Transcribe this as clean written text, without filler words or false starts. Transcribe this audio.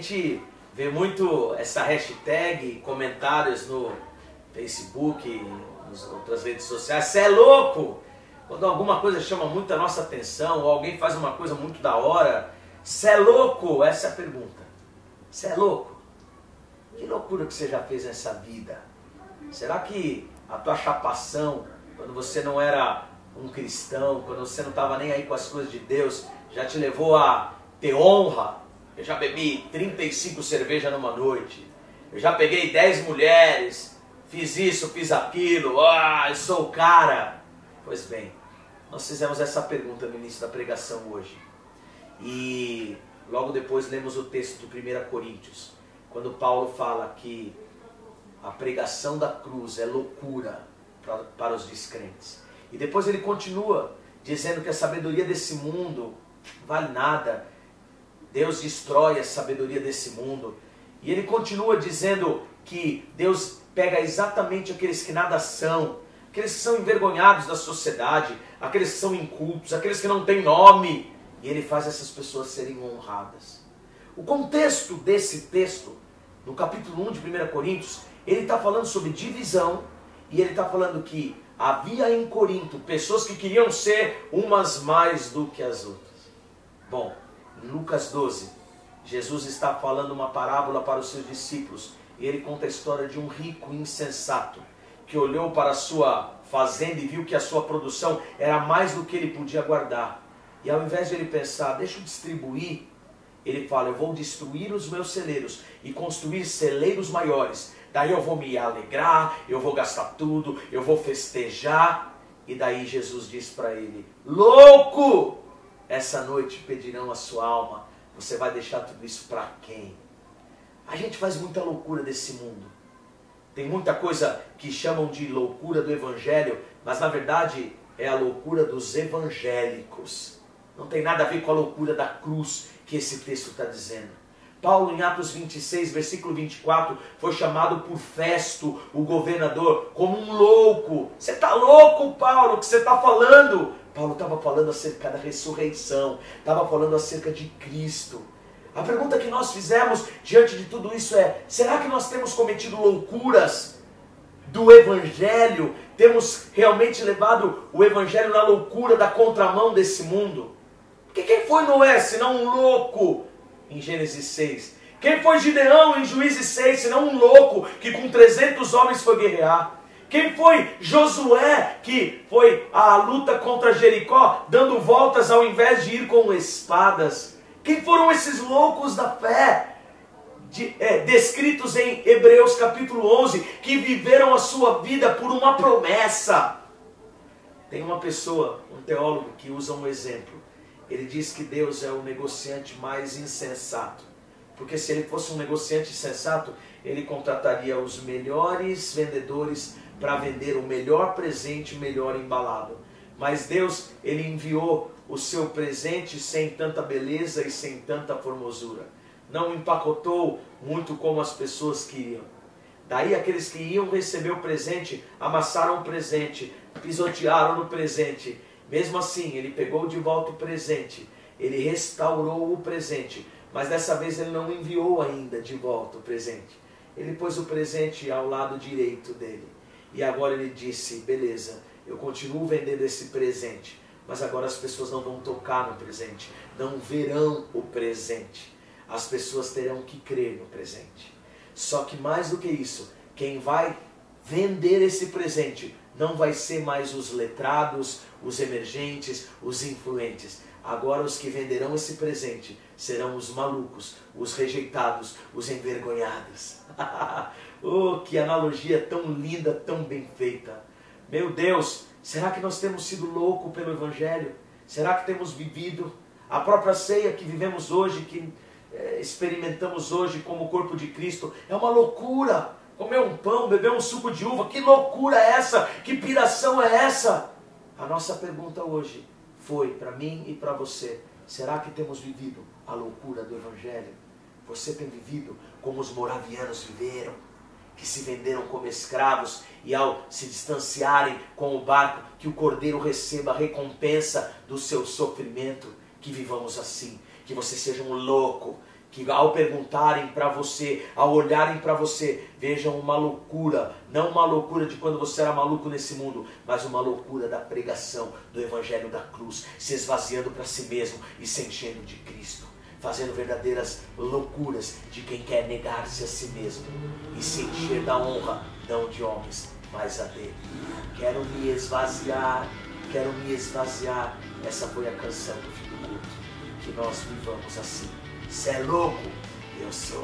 gente vê muito essa hashtag, comentários no Facebook, nas outras redes sociais. Você é louco? Quando alguma coisa chama muito a nossa atenção, ou alguém faz uma coisa muito da hora, você é louco? Essa é a pergunta. Você é louco? Que loucura que você já fez nessa vida? Será que a tua chapação, quando você não era um cristão, quando você não estava nem aí com as coisas de Deus, já te levou a ter honra? Eu já bebi 35 cervejas numa noite. Eu já peguei 10 mulheres. Fiz isso, fiz aquilo. Eu sou o cara. Pois bem, nós fizemos essa pergunta no início da pregação hoje. E logo depois lemos o texto de 1 Coríntios, quando Paulo fala que a pregação da cruz é loucura para os descrentes. E depois ele continua dizendo que a sabedoria desse mundo vale nada. Deus destrói a sabedoria desse mundo. E ele continua dizendo que Deus pega exatamente aqueles que nada são, aqueles que são envergonhados da sociedade, aqueles que são incultos, aqueles que não têm nome, e ele faz essas pessoas serem honradas. O contexto desse texto, no capítulo 1 de 1 Coríntios, ele está falando sobre divisão, e ele está falando que havia em Corinto pessoas que queriam ser umas mais do que as outras. Bom, em Lucas 12, Jesus está falando uma parábola para os seus discípulos, e ele conta a história de um rico insensato, que olhou para a sua fazenda e viu que a sua produção era mais do que ele podia guardar. E ao invés de ele pensar, deixa eu distribuir, ele fala, eu vou destruir os meus celeiros e construir celeiros maiores. Daí eu vou me alegrar, eu vou gastar tudo, eu vou festejar. E daí Jesus diz para ele, louco! Essa noite pedirão a sua alma. Você vai deixar tudo isso para quem? A gente faz muita loucura desse mundo. Tem muita coisa que chamam de loucura do evangelho, mas na verdade é a loucura dos evangélicos. Não tem nada a ver com a loucura da cruz que esse texto está dizendo. Paulo, em Atos 26, versículo 24, foi chamado por Festo, o governador, como um louco. Você está louco, Paulo? O que você está falando? Paulo estava falando acerca da ressurreição, estava falando acerca de Cristo. A pergunta que nós fizemos diante de tudo isso é, será que nós temos cometido loucuras do Evangelho? Temos realmente levado o Evangelho na loucura da contramão desse mundo? Porque quem foi Noé, senão um louco, em Gênesis 6? Quem foi Gideão, em Juízes 6, senão um louco que com 300 homens foi guerrear? Quem foi Josué, que foi à luta contra Jericó, dando voltas ao invés de ir com espadas? Quem foram esses loucos da fé, descritos em Hebreus capítulo 11, que viveram a sua vida por uma promessa? Tem uma pessoa, um teólogo, que usa um exemplo. Ele diz que Deus é o negociante mais insensato. Porque se ele fosse um negociante insensato, ele contrataria os melhores vendedores para vender o melhor presente, melhor embalado. Mas Deus, ele enviou o seu presente sem tanta beleza e sem tanta formosura. Não empacotou muito como as pessoas queriam. Daí aqueles que iam receber o presente, amassaram o presente, pisotearam no presente. Mesmo assim, ele pegou de volta o presente, ele restaurou o presente, mas dessa vez ele não enviou ainda de volta o presente. Ele pôs o presente ao lado direito dele. E agora ele disse, beleza, eu continuo vendendo esse presente, mas agora as pessoas não vão tocar no presente, não verão o presente. As pessoas terão que crer no presente. Só que mais do que isso, quem vai vender esse presente não vai ser mais os letrados, os emergentes, os influentes. Agora os que venderão esse presente serão os malucos, os rejeitados, os envergonhados. Oh, que analogia tão linda, tão bem feita. Meu Deus, será que nós temos sido loucos pelo Evangelho? Será que temos vivido a própria ceia que vivemos hoje, que experimentamos hoje como o corpo de Cristo? É uma loucura. Comer um pão, beber um suco de uva, que loucura é essa? Que piração é essa? A nossa pergunta hoje foi para mim e para você, será que temos vivido a loucura do Evangelho? Você tem vivido como os moravianos viveram, que se venderam como escravos e ao se distanciarem com o barco, que o Cordeiro receba a recompensa do seu sofrimento? Que vivamos assim, que você seja um louco, que ao perguntarem para você, ao olharem para você, vejam uma loucura, não uma loucura de quando você era maluco nesse mundo, mas uma loucura da pregação do Evangelho da cruz, se esvaziando para si mesmo e se enchendo de Cristo, fazendo verdadeiras loucuras de quem quer negar-se a si mesmo e se encher da honra, não de homens, mas a dele. Quero me esvaziar, essa foi a canção do fim do culto, que nós vivamos assim. Cê é louco? Eu sou.